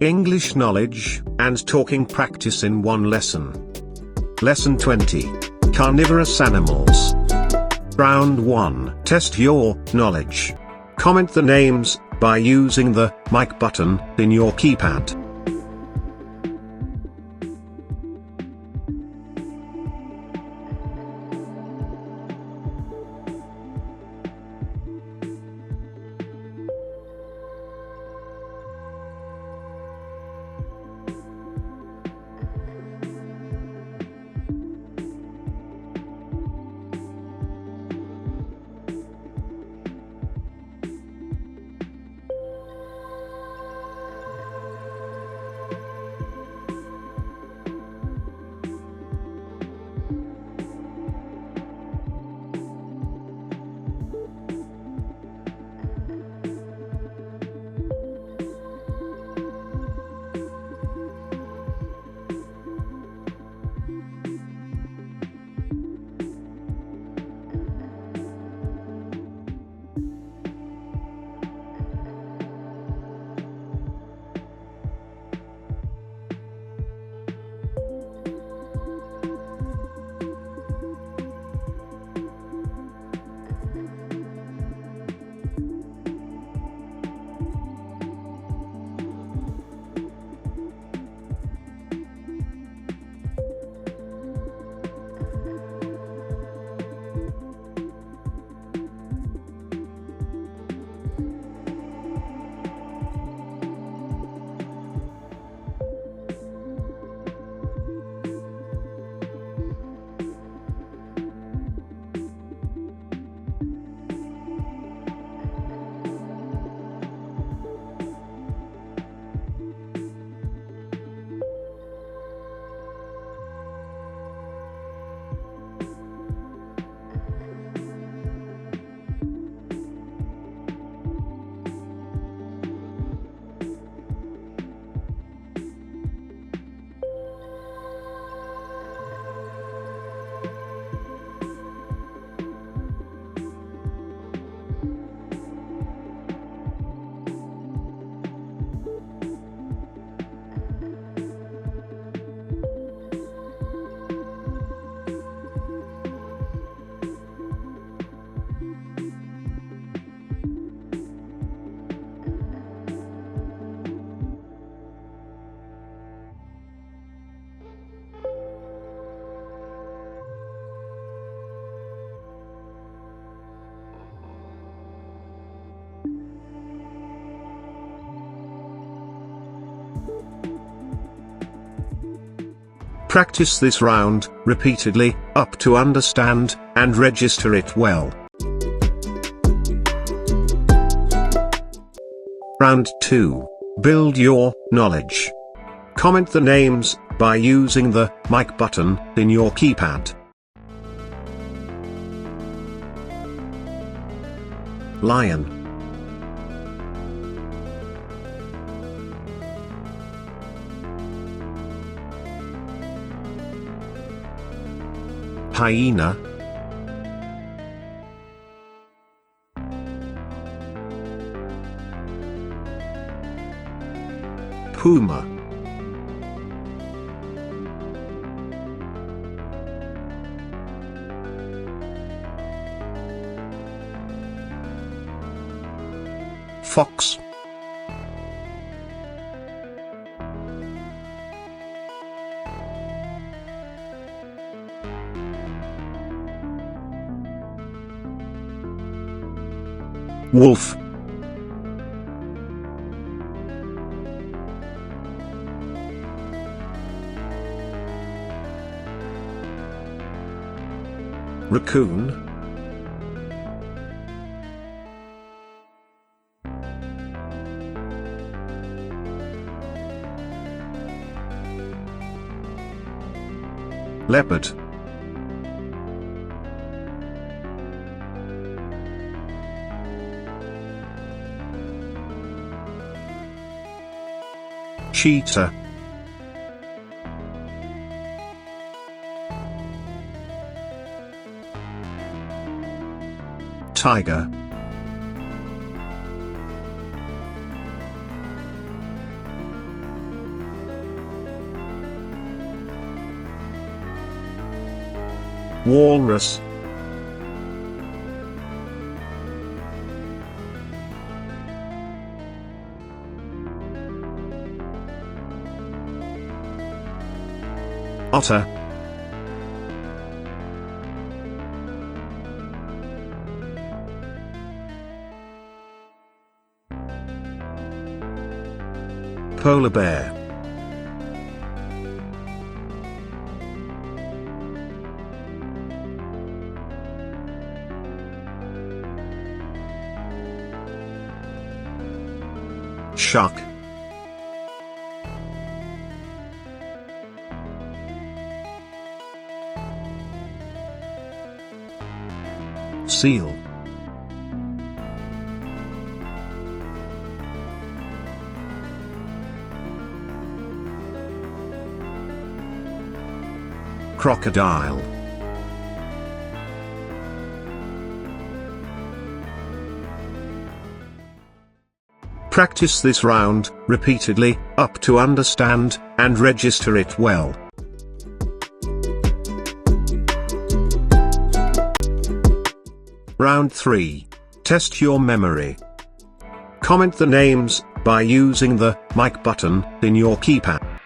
English knowledge and talking practice in one lesson. Lesson 20. Carnivorous animals. Round 1. Test your knowledge. Comment the names by using the mic button in your keypad. Practice this round repeatedly up to understand and register it well. Round 2. Build your knowledge. Comment the names by using the mic button in your keypad. Lion. Hyena. Puma. Fox. Wolf. Raccoon. Leopard. Cheetah. Tiger. walrus, otter, polar bear, shark, seal, crocodile, practice this round repeatedly up to understand and register it well. Round 3. Test your memory. Comment the names by using the mic button in your keypad.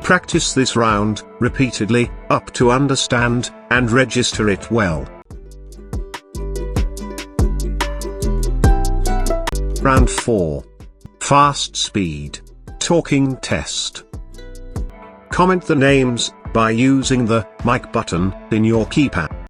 Practice this round repeatedly up to understand and register it well. Round 4. Fast speed talking test. Comment the names by using the mic button in your keypad.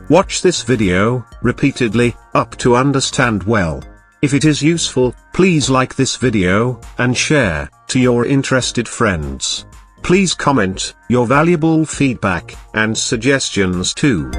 Watch this video repeatedly up to understand well. If it is useful, please like this video and share to your interested friends. Please comment your valuable feedback and suggestions too.